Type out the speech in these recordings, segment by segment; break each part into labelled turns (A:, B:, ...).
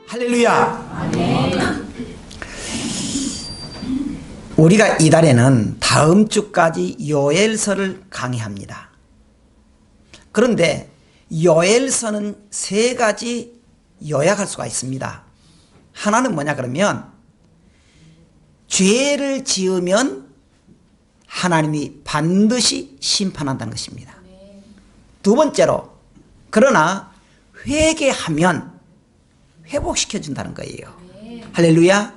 A: 할렐루야. 우리가 이달에는 다음 주까지 요엘서를 강의합니다. 그런데 요엘서는 세 가지 요약할 수가 있습니다. 하나는 뭐냐 그러면 죄를 지으면 하나님이 반드시 심판한다는 것입니다. 두 번째로 그러나 회개하면 회복시켜 준다는 거예요. 할렐루야.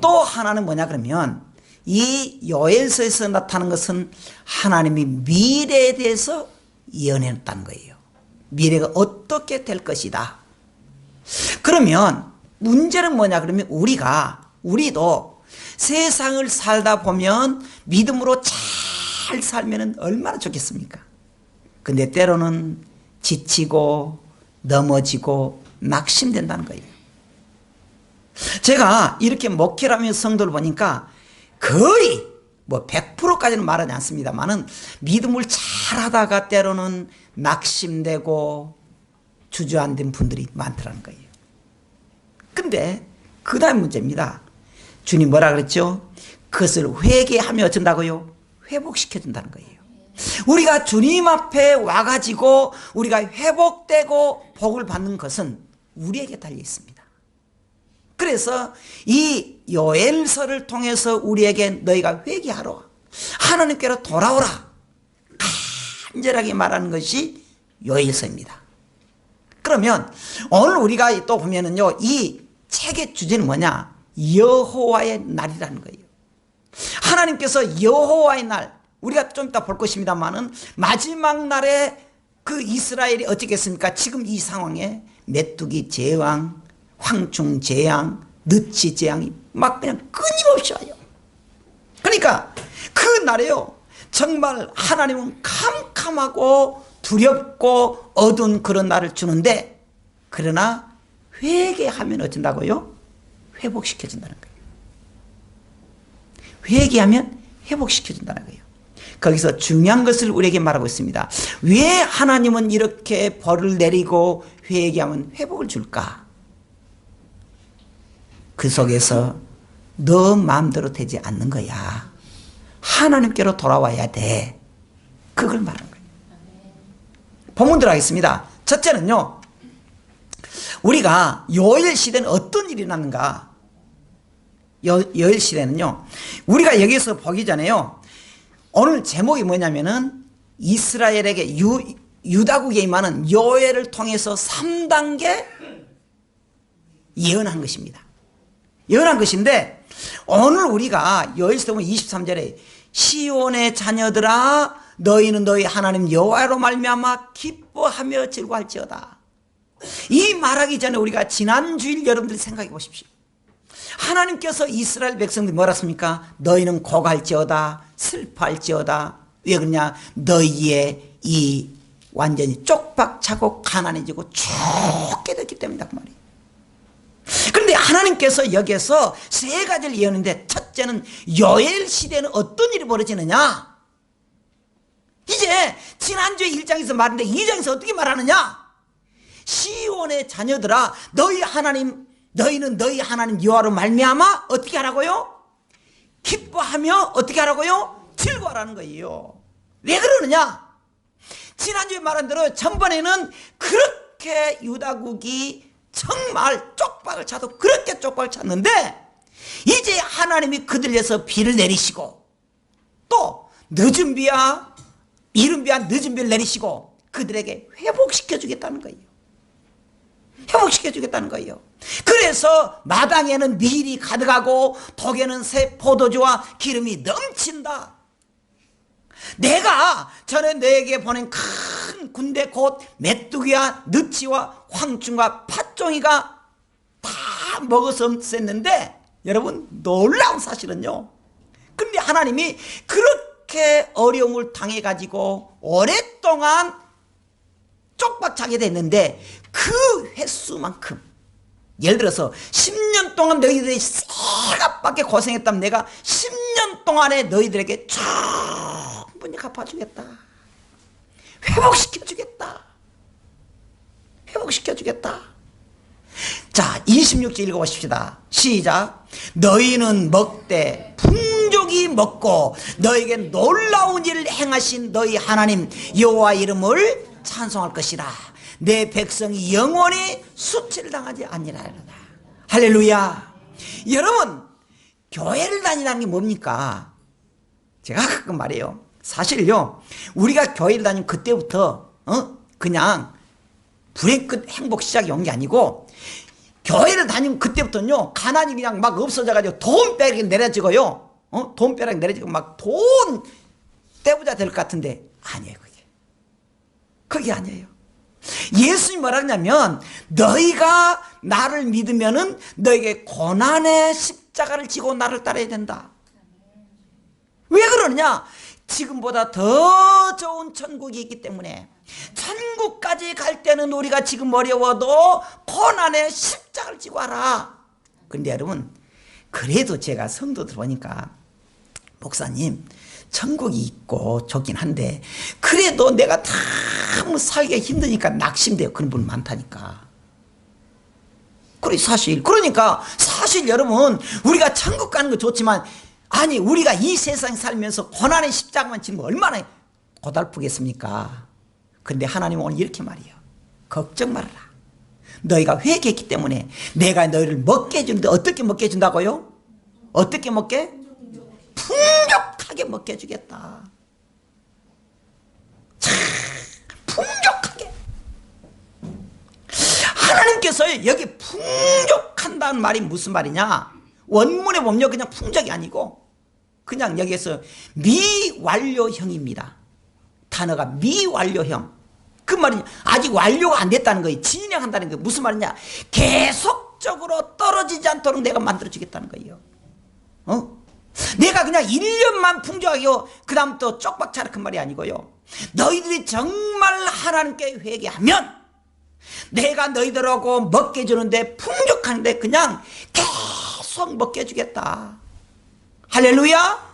A: 또 하나는 뭐냐 그러면 이 요엘서에서 나타나는 것은 하나님이 미래에 대해서 예언했다는 거예요. 미래가 어떻게 될 것이다. 그러면 문제는 뭐냐 그러면 우리도 세상을 살다 보면 믿음으로 잘 살면 얼마나 좋겠습니까? 근데 때로는 지치고 넘어지고 낙심된다는 거예요. 제가 이렇게 목회를 하면서 성도를 보니까 거의 100%까지는 말하지 않습니다만은 믿음을 잘 하다가 때로는 낙심되고 주저앉은 분들이 많더라는 거예요. 근데 그 다음 문제입니다. 주님 뭐라 그랬죠? 그것을 회개하며 어쩐다고요? 회복시켜 준다는 거예요. 우리가 주님 앞에 와가지고 우리가 회복되고 복을 받는 것은 우리에게 달려 있습니다. 그래서 이 요엘서를 통해서 우리에게 너희가 회개하라, 하나님께로 돌아오라, 간절하게 말하는 것이 요엘서입니다. 그러면 오늘 우리가 또 보면은요, 이 책의 주제는 뭐냐? 여호와의 날이라는 거예요. 하나님께서 여호와의 날, 우리가 좀 이따 볼 것입니다만은 마지막 날에 그 이스라엘이 어떻겠습니까? 지금 이 상황에 메뚜기 재앙, 황충 재앙, 느치 재앙이 막 그냥 끊임없이 와요. 그러니까 그 날에요, 정말 하나님은 캄캄하고 두렵고 어두운 그런 날을 주는데, 그러나 회개하면 어쩐다고요? 회복시켜준다는 거예요. 회개하면 회복시켜준다는 거예요. 거기서 중요한 것을 우리에게 말하고 있습니다. 왜 하나님은 이렇게 벌을 내리고 회개하면 회복을 줄까? 그 속에서 너 마음대로 되지 않는 거야. 하나님께로 돌아와야 돼. 그걸 말하는 거예요. 본문 들어가겠습니다. 첫째는요, 우리가 요엘 시대는 어떤 일이 났는가? 요엘 시대는요, 우리가 여기서 보기 전에요, 오늘 제목이 뭐냐면은 이스라엘에게 유다국에 임하는 요엘을 통해서 3단계 예언한 것입니다. 예언한 것인데, 오늘 우리가 요엘서 보면 23절에 시온의 자녀들아 너희는 너희 하나님 여호와로 말미암아 기뻐하며 즐거워할지어다. 이 말하기 전에 우리가 지난 주일 여러분들이 생각해 보십시오. 하나님께서 이스라엘 백성들이 뭐라 했습니까? 너희는 고갈지어다, 슬퍼할지어다. 왜 그러냐? 너희의 이 완전히 쪽박차고 가난해지고 죽게 됐기 때문이다 그 말이에요. 그런데 하나님께서 여기에서 세 가지를 예언했는데, 첫째는 요엘 시대는 어떤 일이 벌어지느냐? 이제 지난주에 1장에서 말했는데 2장에서 어떻게 말하느냐? 시온의 자녀들아 너희는 너희 하나님 여호와로 말미암아 어떻게 하라고요? 기뻐하며 어떻게 하라고요? 즐거워하라는 거예요. 왜 그러느냐? 지난주에 말한 대로 전번에는 그렇게 유다국이 정말 쪽박을 차도 그렇게 쪽박을 찼는데, 이제 하나님이 그들 위해서 비를 내리시고, 또 늦은 비야 이른 비야 늦은 비를 내리시고 그들에게 회복시켜 주겠다는 거예요. 회복시켜 주겠다는 거예요. 그래서 마당에는 밀이 가득하고 독에는 새 포도주와 기름이 넘친다. 내가 전에 너에게 보낸 큰 군대 곧 메뚜기와 느치와 황충과 팥종이가 다 먹어서 없앴는데, 여러분 놀라운 사실은요, 근데 하나님이 그렇게 어려움을 당해가지고 오랫동안 쪽박차게 됐는데, 그 횟수만큼, 예를 들어서 10년 동안 너희들이 새갑밖에 고생했다면 내가 10년 동안에 너희들에게 충분히 갚아주겠다. 회복시켜주겠다. 회복시켜주겠다. 자, 26절 읽어보십시다. 시작. 너희는 먹되 풍족이 먹고 너에게 놀라운 일을 행하신 너희 하나님 여호와 이름을 찬송할 것이라. 내 백성이 영원히 수치를 당하지 아니하리라. 할렐루야. 여러분, 교회를 다니라는 게 뭡니까? 제가 가끔 말해요. 사실요, 우리가 교회를 다니면 그때부터 그냥 불의 끝 행복 시작이 온 게 아니고, 교회를 다니면 그때부터는요, 가난이 그냥 막 없어져가지고 돈벼락이 내려지고요, 돈벼락이 내려지고 막 돈 떼부자 될 것 같은데 아니에요. 그게 아니에요. 예수님이 뭐라 그러냐면, 너희가 나를 믿으면은 너에게 고난의 십자가를 지고 나를 따라야 된다. 왜 그러느냐? 지금보다 더 좋은 천국이 있기 때문에. 천국까지 갈 때는 우리가 지금 어려워도 고난의 십자가를 지고 하라. 근데 여러분, 그래도 제가 성도들 보니까, 목사님, 천국이 있고 좋긴 한데 그래도 내가 너무 살기가 힘드니까 낙심돼요. 그런 분 많다니까. 그래, 사실. 그러니까 사실 여러분, 우리가 천국 가는 거 좋지만, 아니, 우리가 이 세상 살면서 고난의 십자가만 지면 얼마나 고달프겠습니까? 근데 하나님은 오늘 이렇게 말해요. 걱정 말아라. 너희가 회개했기 때문에 내가 너희를 먹게 해주는데, 어떻게 먹게 해준다고요? 어떻게 먹게? 풍족하게 먹게 해주겠다. 참 풍족하게. 하나님께서 여기 풍족한다는 말이 무슨 말이냐? 원문에 보면 그냥 풍족이 아니고 그냥 여기에서 미완료형입니다. 단어가 미완료형. 그 말이 아직 완료가 안 됐다는 거예요. 진행한다는 거예요. 무슨 말이냐? 계속적으로 떨어지지 않도록 내가 만들어주겠다는 거예요. 내가 그냥 1년만 풍족하게요, 그 다음부터 쪽박차라 그 말이 아니고요, 너희들이 정말 하나님께 회개하면 내가 너희들하고 먹게 해주는데 풍족한데 그냥 계속 먹게 해주겠다. 할렐루야.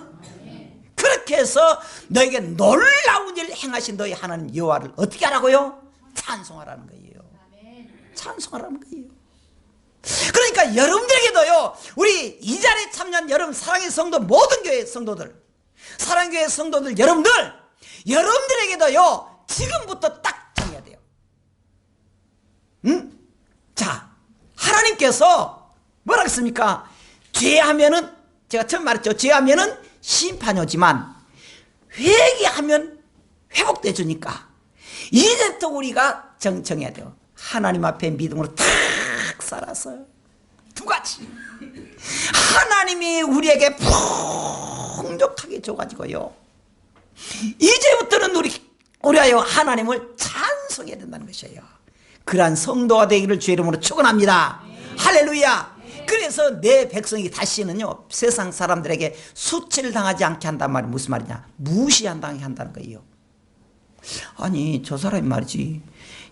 A: 그렇게 해서 너에게 놀라운 일을 행하신 너희 하나님 여호와를 어떻게 하라고요? 찬송하라는 거예요. 찬송하라는 거예요. 그러니까 여러분들에게도요, 우리 이 자리에 참여한 여러분 사랑의 성도, 모든 교회 성도들, 사랑교회 성도들 여러분들에게도요, 지금부터 딱 정해야 돼요. 자, 하나님께서 뭐라 했습니까? 죄하면은, 제가 처음 말했죠, 죄하면은 심판이 오지만 회개하면 회복돼 주니까 이제부터 우리가 정해야 돼요. 하나님 앞에 믿음으로 탁 살아서 두 가지. 하나님이 우리에게 풍족하게 줘가지고요, 이제부터는 우리하여 하나님을 찬송해야 된다는 것이에요. 그러한 성도가 되기를 주의 이름으로 축원합니다. 할렐루야. 그래서 내 백성이 다시는요, 세상 사람들에게 수치를 당하지 않게 한단 말이 무슨 말이냐? 무시한다게 한다는 거예요. 아니, 저 사람이 말이지,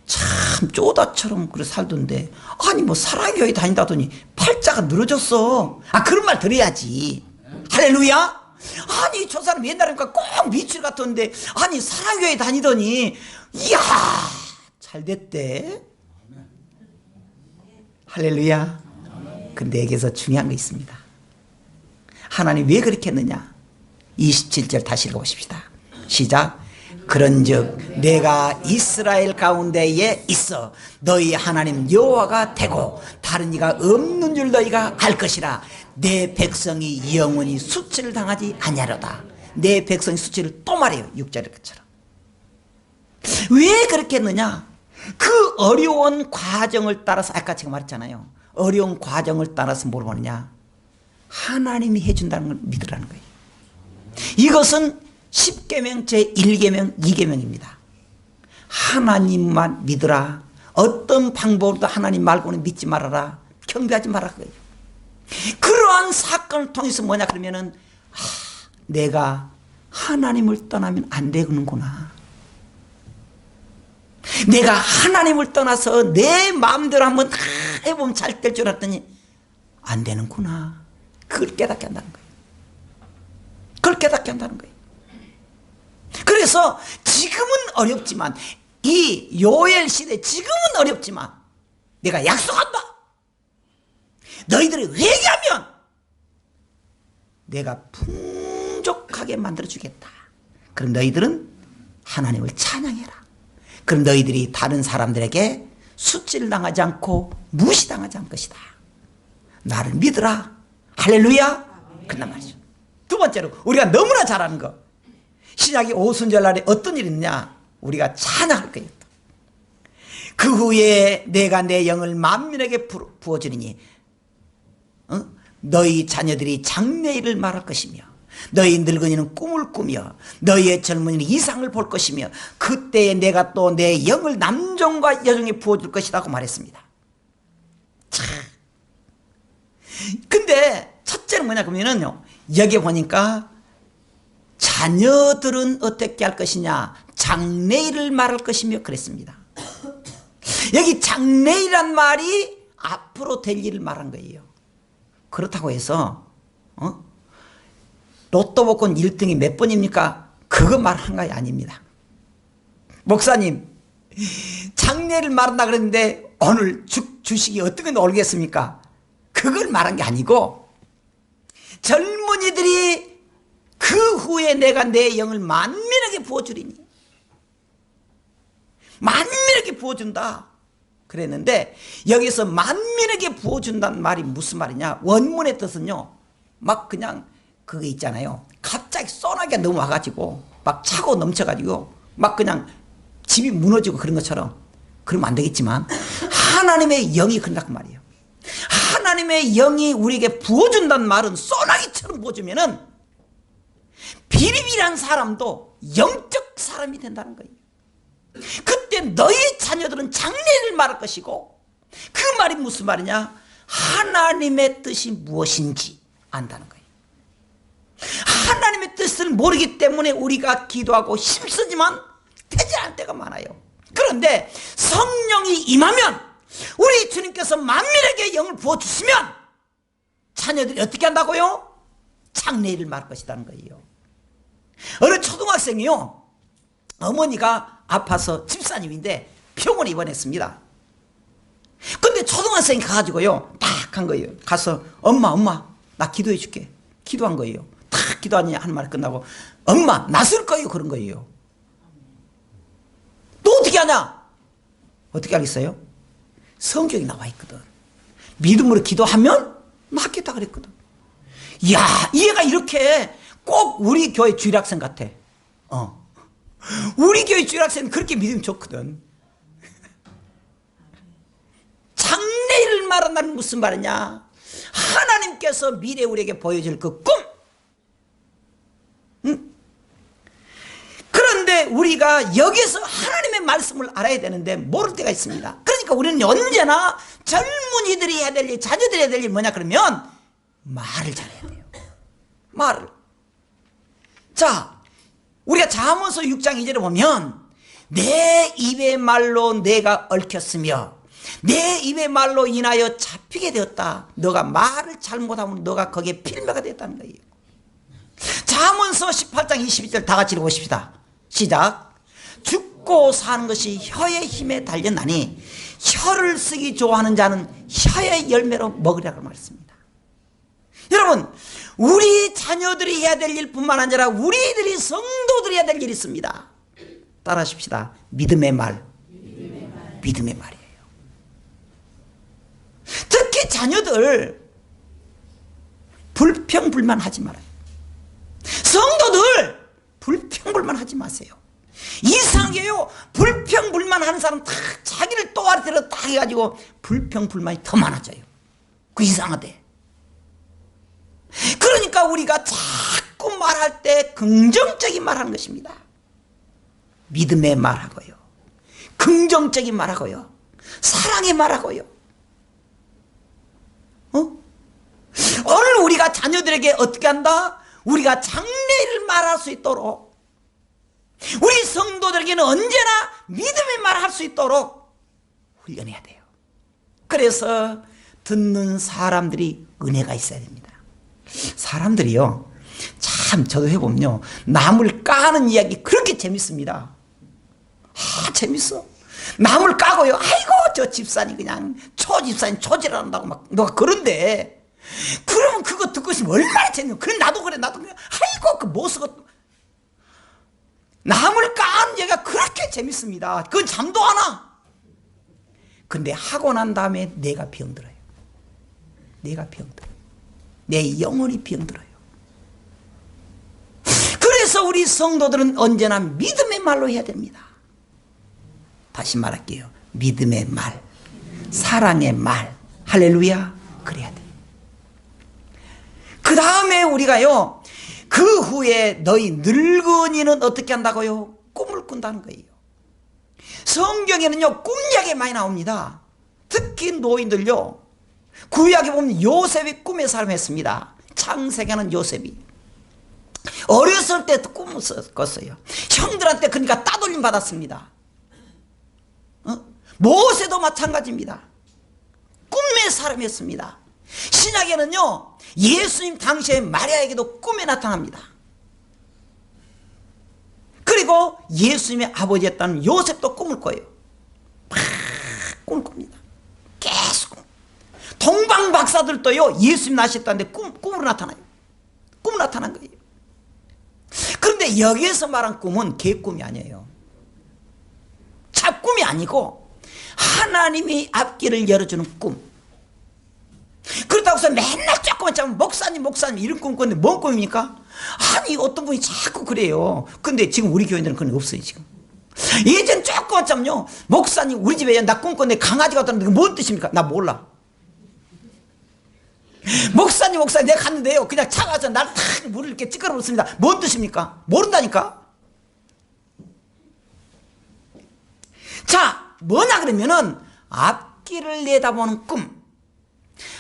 A: 참 쪼다처럼 그래 살던데, 아니 뭐 사랑교회 다닌다더니 팔자가 늘어졌어. 그런 말 들어야지. 할렐루야. 아니, 저 사람 옛날에니까 꼭 미칠 같았는데, 아니 사랑교회 다니더니 이야 잘 됐대. 할렐루야. 근데 여기서 중요한 거 있습니다. 하나님 왜 그렇게 했느냐? 27절 다시 읽어보십시다. 시작. 그런즉 내가 이스라엘 가운데에 있어 너희 하나님 여호와가 되고 다른 이가 없는 줄 너희가 알 것이라. 내 백성이 영원히 수치를 당하지 아니하리로다. 내 백성이 수치를 또 말해요. 6절의 것처럼. 왜 그렇게 했느냐? 그 어려운 과정을 따라서, 아까 제가 말했잖아요, 어려운 과정을 따라서 뭘 보느냐? 하나님이 해준다는 걸 믿으라는 거예요. 이것은 10계명 제1계명 2계명입니다. 하나님만 믿으라. 어떤 방법으로도 하나님 말고는 믿지 말아라. 경배하지 말아라. 그러한 사건을 통해서 뭐냐 그러면은, 내가 하나님을 떠나면 안 되는구나. 내가 하나님을 떠나서 내 마음대로 한번 다 해보면 잘 될 줄 알았더니 안 되는구나. 그걸 깨닫게 한다는 거예요. 그걸 깨닫게 한다는 거예요. 그래서 지금은 어렵지만, 이 요엘 시대 지금은 어렵지만 내가 약속한다. 너희들이 회개하면 내가 풍족하게 만들어주겠다. 그럼 너희들은 하나님을 찬양해라. 그럼 너희들이 다른 사람들에게 수치를 당하지 않고 무시당하지 않을 것이다. 나를 믿으라. 할렐루야. 그런 말이죠. 두 번째로 우리가 너무나 잘 아는 거, 신약의 오순절날에 어떤 일이 있느냐, 우리가 찬양할 거예요. 그 후에 내가 내 영을 만민에게 부어주리니 너희 자녀들이 장래일을 말할 것이며 너희 늙은이는 꿈을 꾸며 너희의 젊은이는 이상을 볼 것이며 그때에 내가 또 내 영을 남종과 여종에 부어줄 것이라고 말했습니다. 자, 근데 첫째는 뭐냐 그러면요, 여기 보니까 자녀들은 어떻게 할 것이냐, 장래일을 말할 것이며 그랬습니다. 여기 장래일이란 말이 앞으로 될 일을 말한 거예요. 그렇다고 해서 로또 복권 1등이 몇 번입니까? 그거 말한 거 아닙니다. 목사님, 장래를 말한다 그랬는데 오늘 주식이 어떻게 오르겠습니까? 그걸 말한 게 아니고, 젊은이들이 그 후에 내가 내 영을 만민에게 부어주리니, 만민에게 부어준다 그랬는데, 여기서 만민에게 부어준다는 말이 무슨 말이냐, 원문의 뜻은요, 막 그냥 그거 있잖아요, 갑자기 소나기가 넘어와가지고 막 차고 넘쳐가지고 막 그냥 집이 무너지고 그런 것처럼, 그러면 안 되겠지만 하나님의 영이 그런단 말이에요. 하나님의 영이 우리에게 부어준다는 말은 소나기처럼 부어주면은 비리비리한 사람도 영적 사람이 된다는 거예요. 그때 너희 자녀들은 장래를 말할 것이고, 그 말이 무슨 말이냐, 하나님의 뜻이 무엇인지 안다는 거예요. 하나님의 뜻을 모르기 때문에 우리가 기도하고 힘쓰지만 되지 않을 때가 많아요. 그런데 성령이 임하면, 우리 주님께서 만민에게 영을 부어주시면 자녀들이 어떻게 한다고요? 장래일을 말할 것이라는 거예요. 어느 초등학생이요, 어머니가 아파서 집사님인데 병원에 입원했습니다. 근데 초등학생이 가가지고요, 딱 한 거예요. 가서 엄마 나 기도해 줄게. 기도한 거예요. 딱 기도하니 하는 말 끝나고, 엄마 낫을 거예요. 그런 거예요. 또 어떻게 하냐? 어떻게 하겠어요? 성경이 나와 있거든. 믿음으로 기도하면 낫겠다 그랬거든. 이야, 얘가 이렇게 꼭 우리 교회 주일학생 같아. 우리 교회 주일학생은 그렇게 믿음이 좋거든. 장래일을 말한다는 무슨 말이냐, 하나님께서 미래 우리에게 보여줄 그 꿈. 그런데 우리가 여기서 하나님의 말씀을 알아야 되는데 모를 때가 있습니다. 그러니까 우리는 언제나 젊은이들이 해야 될 일, 자녀들이 해야 될 일 뭐냐 그러면 말을 잘해야 돼요. 말을. 자, 우리가 잠언서 6장 2절에 보면 내 입의 말로 내가 얽혔으며 내 입의 말로 인하여 잡히게 되었다. 너가 말을 잘못하면 너가 거기에 필매가 되었다는 거예요. 잠언서 18장 22절 다 같이 읽어보십시다. 시작. 죽고 사는 것이 혀의 힘에 달렸나니 혀를 쓰기 좋아하는 자는 혀의 열매로 먹으리라고 말했습니다. 여러분, 우리 자녀들이 해야 될 일뿐만 아니라 우리들이 성도들이 해야 될 일이 있습니다. 따라하십시다. 믿음의 말. 믿음의 말이에요. 특히 자녀들 불평불만 하지 말아요. 성도들 불평불만 하지 마세요. 이상해요. 불평불만 하는 사람 다 자기를 또아리대로 딱 해가지고 불평불만이 더 많아져요. 그 이상하대. 그러니까 우리가 자꾸 말할 때 긍정적인 말하는 것입니다. 믿음의 말하고요, 긍정적인 말하고요, 사랑의 말하고요. 오늘 우리가 자녀들에게 어떻게 한다? 우리가 장래를 말할 수 있도록, 우리 성도들에게는 언제나 믿음의 말을 할 수 있도록 훈련해야 돼요. 그래서 듣는 사람들이 은혜가 있어야 됩니다. 사람들이요, 참 저도 해보면요, 나물 까는 이야기 그렇게 재밌습니다. 재밌어. 나물 까고요, 아이고 저 집사님 그냥 초집사님 초지랄한다고 막 너가 그런데, 그러면 그거 듣고 있으면 얼마나 재밌어. 그래 나도 그래, 나도 그래. 아이고 그 못 쓰고. 나물 까는 얘기가 그렇게 재밌습니다. 그건 잠도 안 와. 근데 하고 난 다음에 내가 병들어요. 내가 병들어. 내 영혼이 병들어요. 그래서 우리 성도들은 언제나 믿음의 말로 해야 됩니다. 다시 말할게요. 믿음의 말, 사랑의 말, 할렐루야, 그래야 돼요. 그 다음에 우리가요, 그 후에 너희 늙은이는 어떻게 한다고요? 꿈을 꾼다는 거예요. 성경에는요, 꿈 이야기 많이 나옵니다. 특히 노인들요, 구약에 보면 요셉이 꿈의 삶을 했습니다. 창세기는 요셉이 어렸을 때 꿈을 꿨어요. 형들한테 그러니까 따돌림 받았습니다. 모세도 마찬가지입니다. 꿈의 사람이었습니다. 신약에는요, 예수님 당시에 마리아에게도 꿈에 나타납니다. 그리고 예수님의 아버지였다는 요셉도 꿈을 꿔요. 막 꿈을 꿉니다. 계속. 동방 박사들도요, 예수님 나셨다는데 꿈으로 나타나요. 꿈으로 나타난 거예요. 그런데 여기에서 말한 꿈은 개꿈이 아니에요. 잡꿈이 아니고 하나님이 앞길을 열어주는 꿈. 그렇다고 해서 맨날 조금만 자면 목사님 이런 꿈 꿨는데 뭔 꿈입니까? 아니 어떤 분이 자꾸 그래요. 근데 지금 우리 교인들은 그런 게 없어요. 지금 예전 조금만 자면요, 목사님 우리 집에 나 꿈 꿨는데 강아지가 왔다는데 뭔 뜻입니까? 나 몰라. 목사님 내가 갔는데요, 그냥 차가서 날 탁 물을 이렇게 찌끄러 놓습니다. 뭔 뜻입니까? 모른다니까. 자, 뭐냐 그러면은 앞길을 내다보는 꿈,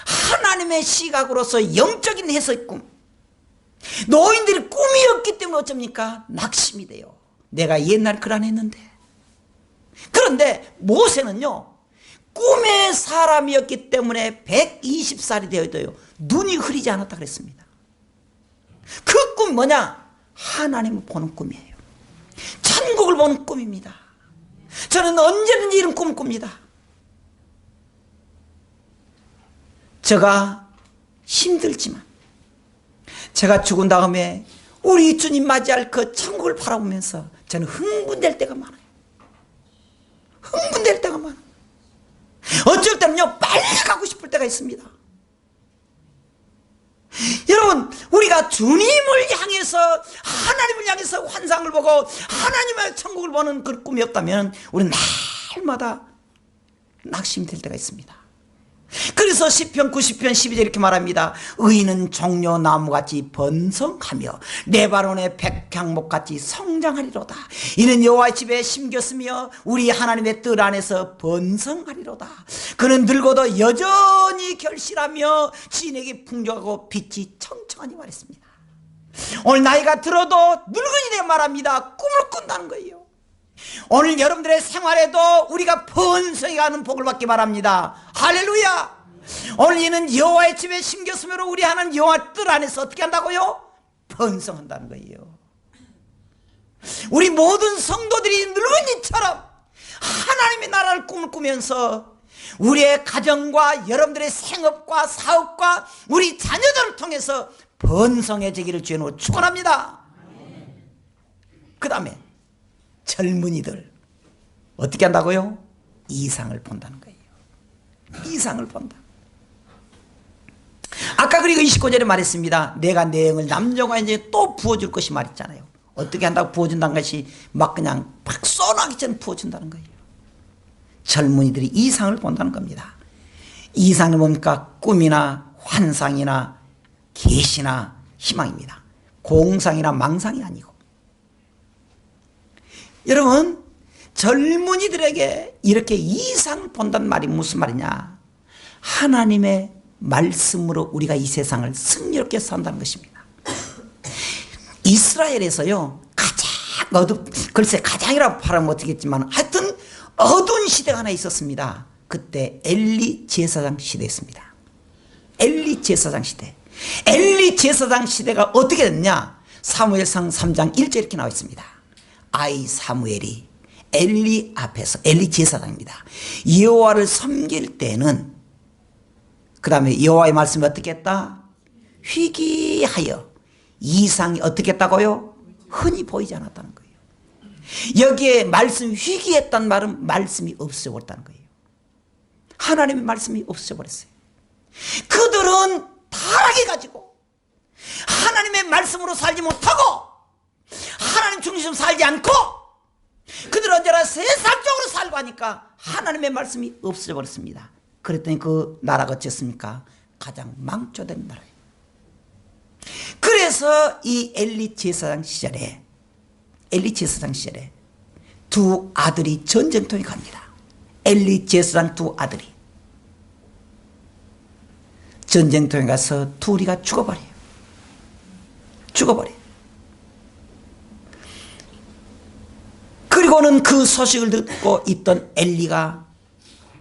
A: 하나님의 시각으로서 영적인 해석의 꿈. 노인들이 꿈이 없기 때문에 어쩝니까? 낙심이 돼요. 내가 옛날에 그러했는데. 그런데 모세는요, 꿈의 사람이었기 때문에 120살이 되어도요, 눈이 흐리지 않았다 그랬습니다. 그 꿈이 뭐냐? 하나님을 보는 꿈이에요. 천국을 보는 꿈입니다. 저는 언제든지 이런 꿈을 꿉니다. 제가 힘들지만 제가 죽은 다음에 우리 주님 맞이할 그 천국을 바라보면서 저는 흥분될 때가 많아요. 흥분될 때가 많아요. 어쩔 때는요, 빨리 가고 싶을 때가 있습니다. 여러분, 우리가 주님을 향해서, 하나님을 향해서 환상을 보고 하나님의 천국을 보는 그 꿈이 없다면 우리는 날마다 낙심될 때가 있습니다. 그래서 시편 90편 12절 이렇게 말합니다. 의인은 종려나무같이 번성하며 레바논의 백향목같이 성장하리로다. 이는 여호와의 집에 심겼으며 우리 하나님의 뜰 안에서 번성하리로다. 그는 늙어도 여전히 결실하며 진액이 풍족하고 빛이 청청하니 말했습니다. 오늘 나이가 들어도 늙은이 되어 말합니다. 꿈을 꾼다는 거예요. 오늘 여러분들의 생활에도 우리가 번성해가는 복을 받기 바랍니다. 할렐루야. 오늘 이는 여호와의 집에 심겼으므로 우리 하나님 여호와 뜰 안에서 어떻게 한다고요? 번성한다는 거예요. 우리 모든 성도들이 늙은이처럼 하나님의 나라를 꿈을 꾸면서 우리의 가정과 여러분들의 생업과 사업과 우리 자녀들을 통해서 번성해지기를 주님으로 축원합니다. 그 다음에 젊은이들 어떻게 한다고요? 이상을 본다는 거예요. 이상을 본다. 아까 그리고 29절에 말했습니다. 내가 내 영을 남녀가 이제 또 부어줄 것이 말했잖아요. 어떻게 한다고 부어준다는 것이 막 그냥 막 쏘나기 전에 부어준다는 거예요. 젊은이들이 이상을 본다는 겁니다. 이상은 뭡니까? 꿈이나 환상이나 계시나 희망입니다. 공상이나 망상이 아니고. 여러분, 젊은이들에게 이렇게 이상을 본다는 말이 무슨 말이냐? 하나님의 말씀으로 우리가 이 세상을 승리롭게 산다는 것입니다. 이스라엘에서요, 글쎄 가장이라고 말하면 어떻겠지만 하여튼 어두운 시대가 하나 있었습니다. 그때 엘리 제사장 시대였습니다. 엘리 제사장 시대. 엘리 제사장 시대가 어떻게 됐냐? 사무엘상 3장 1절 이렇게 나와 있습니다. 아이 사무엘이 엘리 앞에서, 엘리 제사장입니다, 여호와를 섬길 때는, 그 다음에 여호와의 말씀이 어떻게 했다? 희귀하여 이상이 어떻게 했다고요? 흔히 보이지 않았다는 거예요. 여기에 말씀이 희귀했다는 말은 말씀이 없어졌다는 거예요. 하나님의 말씀이 없어버렸어요. 그들은 타락해가지고 하나님의 말씀으로 살지 못하고 하나님 중심으로 살지 않고 그들은 언제나 세상적으로 살고 하니까 하나님의 말씀이 없어버렸습니다. 그랬더니 그 나라가 어쨌습니까? 가장 망초된 나라예요. 그래서 이 엘리 제사장 시절에 두 아들이 전쟁터에 갑니다. 엘리 제사장 두 아들이 전쟁터에 가서 둘이가 죽어버려요. 그리고는 그 소식을 듣고 있던 엘리가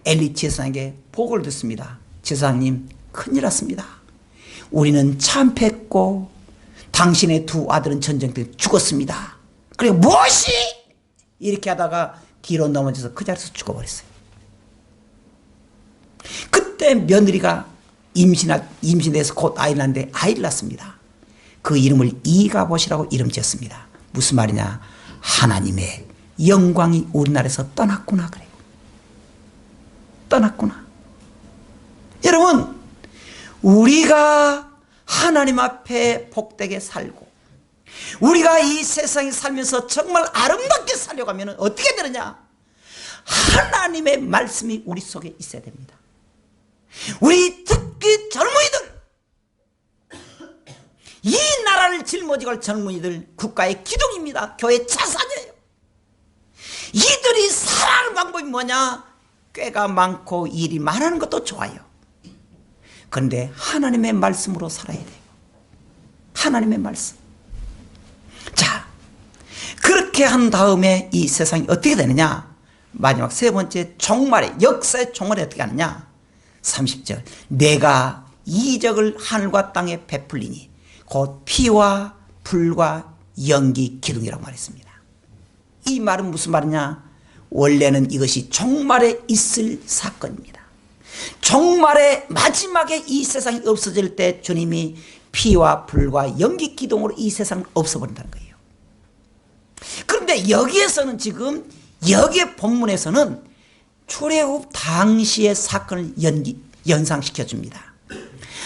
A: 엘리 제사장에게 보고를 듣습니다. 제사장님, 큰일 났습니다. 우리는 참패했고 당신의 두 아들은 전쟁터에 죽었습니다. 그리고 무엇이? 이렇게 하다가 뒤로 넘어져서 그 자리에서 죽어버렸어요. 그때 며느리가 임신해서 곧 아이를 낳는데 아이를 낳습니다. 그 이름을 이가봇이라고 이름 지었습니다. 무슨 말이냐? 하나님의 영광이 우리나라에서 떠났구나 그래요. 떠났구나. 여러분, 우리가 하나님 앞에 복되게 살고 우리가 이 세상에 살면서 정말 아름답게 살려가면 어떻게 되느냐? 하나님의 말씀이 우리 속에 있어야 됩니다. 우리 특히 젊은이들, 이 나라를 짊어지고 갈 젊은이들 국가의 기둥입니다. 교회 자산이에요. 이들이 살아가는 방법이 뭐냐? 꾀가 많고 일이 많은 것도 좋아요. 그런데 하나님의 말씀으로 살아야 돼요. 하나님의 말씀. 자, 그렇게 한 다음에 이 세상이 어떻게 되느냐? 마지막 세 번째 종말에, 역사의 종말에 어떻게 하느냐? 30절, 내가 이적을 하늘과 땅에 베풀리니 곧 피와 불과 연기 기둥이라고 말했습니다. 이 말은 무슨 말이냐? 원래는 이것이 종말에 있을 사건입니다. 종말의 마지막에 이 세상이 없어질 때 주님이 피와 불과 연기 기둥으로 이 세상을 없애버린다는 거예요. 그런데 여기에서는 지금 여기에 본문에서는 출애굽 당시의 사건을 연상시켜 줍니다.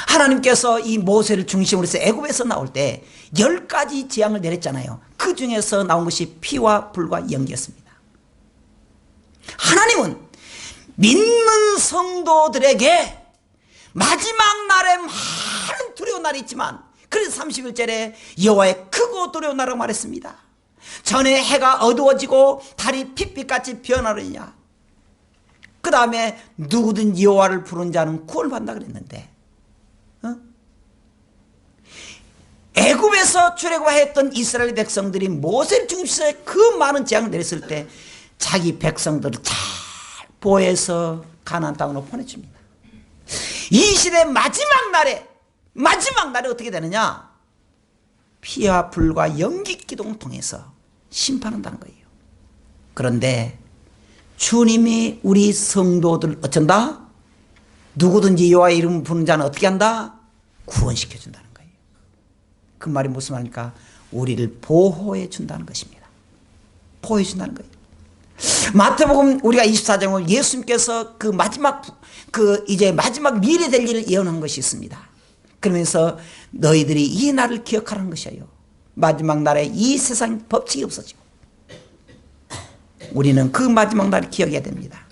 A: 하나님께서 이 모세를 중심으로 해서 애굽에서 나올 때 10가지 재앙을 내렸잖아요. 그 중에서 나온 것이 피와 불과 연기였습니다. 하나님은 믿는 성도들에게 마지막 날에 많은 두려운 날이 있지만, 그래서 31절에 여호와의 크고 두려운 날이라고 말했습니다. 전에 해가 어두워지고 달이 핏빛같이 변하느냐, 그 다음에 누구든 여호와를 부른 자는 구원받는다 그랬는데, 애굽에서 출애굽했던 이스라엘 백성들이 모세를 중심으로 그 많은 재앙을 내렸을 때 자기 백성들을 잘 보호해서 가나안 땅으로 보내줍니다. 이 시대 마지막 날에 어떻게 되느냐? 피와 불과 연기 기둥을 통해서 심판한다는 거예요. 그런데 주님이 우리 성도들 어쩐다? 누구든지 여호와의 이름 부르는 자는 어떻게 한다? 구원시켜 준다는 거예요. 그 말이 무슨 말입니까? 우리를 보호해 준다는 것입니다. 보호해 준다는 거예요. 마태복음 우리가 24장을 예수님께서 이제 마지막 미래 될 일을 예언한 것이 있습니다. 그러면서 너희들이 이 날을 기억하라는 것이에요. 마지막 날에 이 세상 법칙이 없어지고 우리는 그 마지막 날을 기억해야 됩니다.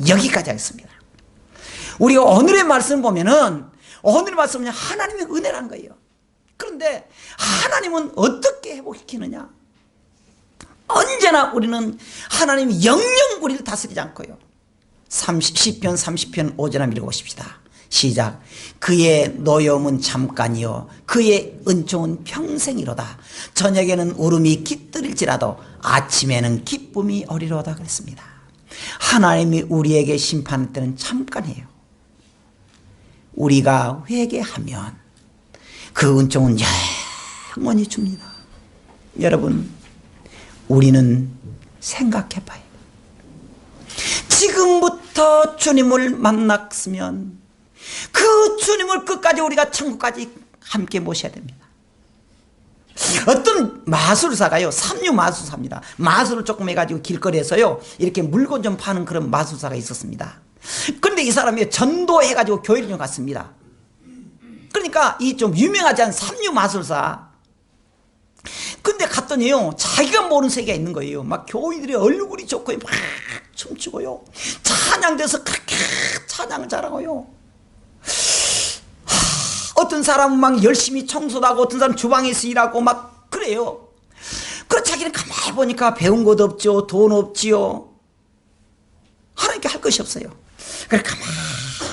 A: 여기까지 하겠습니다. 우리가 오늘의 말씀을 보면은, 오늘의 말씀은 하나님의 은혜라는 거예요. 그런데 하나님은 어떻게 회복시키느냐? 언제나 우리는 하나님이 영영 우리를 다스리지 않고요. 시편 30편 5절 한번 읽어보십시다. 시작. 그의 노여움은 잠깐이요 그의 은총은 평생이로다. 저녁에는 울음이 깃들일지라도 아침에는 기쁨이 오리로다 그랬습니다. 하나님이 우리에게 심판할 때는 잠깐이에요. 우리가 회개하면 그 은총은 영원히 줍니다. 여러분, 우리는 생각해 봐요. 지금부터 주님을 만났으면 그 주님을 끝까지 우리가 천국까지 함께 모셔야 됩니다. 어떤 마술사가요, 삼류 마술사입니다. 마술을 조금 해가지고 길거리에서요 이렇게 물건 좀 파는 그런 마술사가 있었습니다. 그런데 이 사람이 전도해가지고 교회를 좀 갔습니다. 그러니까 이 좀 유명하지 않은 삼류 마술사, 근데 갔더니요 자기가 모르는 세계가 있는 거예요. 막 교인들이 얼굴이 좋고 막 춤추고요, 찬양돼서 그렇게 찬양을 잘하고요, 어떤 사람은 막 열심히 청소도 하고 어떤 사람은 주방에서 일하고 막 그래요. 그래서 자기는 가만히 보니까 배운 것도 없죠, 돈 없지요, 하나님께 할 것이 없어요. 그래 가만히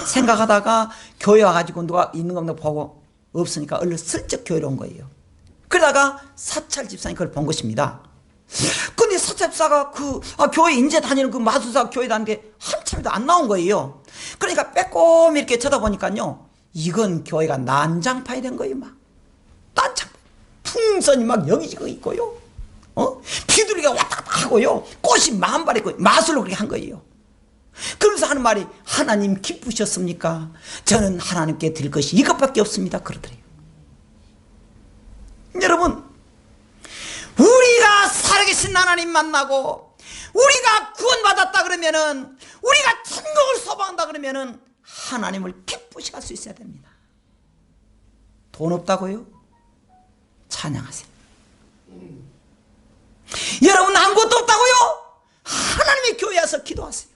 A: 생각하다가 교회 와가지고 누가 있는 거 보고 없으니까 얼른 슬쩍 교회로 온 거예요. 그러다가 사찰 집사님 그걸 본 것입니다. 근데 사찰 집사가 교회 인제 다니는 그 마술사 교회 다니는데 한참도 안 나온 거예요. 그러니까 빼꼼히 이렇게 쳐다보니까요, 이건 교회가 난장판이 된 거예요. 막 난장판, 풍선이 막 여기저기 있고요, 비둘기가 왔다 갔다 하고요, 꽃이 만발 있고 마술로 그렇게 한 거예요. 그러면서 하는 말이, 하나님 기쁘셨습니까? 저는 하나님께 드릴 것이 이것밖에 없습니다, 그러더래요. 여러분, 우리가 살아계신 하나님 만나고 우리가 구원받았다 그러면은, 우리가 천국을 소망한다 그러면은 하나님을 기쁘시게 할 수 있어야 됩니다. 돈 없다고요? 찬양하세요. 여러분 아무것도 없다고요? 하나님의 교회에 와서 기도하세요.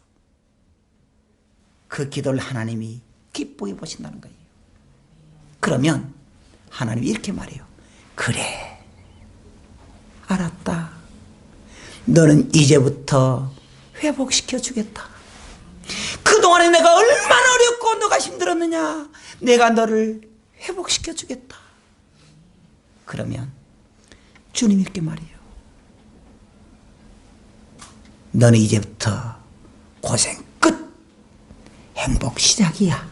A: 그 기도를 하나님이 기쁘게 보신다는 거예요. 그러면 하나님이 이렇게 말해요. 그래, 알았다. 너는 이제부터 회복시켜 주겠다. 그동안에 내가 얼마나 어렵고 너가 힘들었느냐, 내가 너를 회복시켜 주겠다. 그러면 주님이 이렇게 말해요. 너는 이제부터 고생 끝, 행복 시작이야.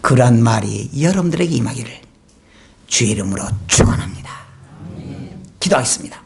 A: 그러한 말이 여러분들에게 임하기를 주의 이름으로 축원합니다. 기도하겠습니다.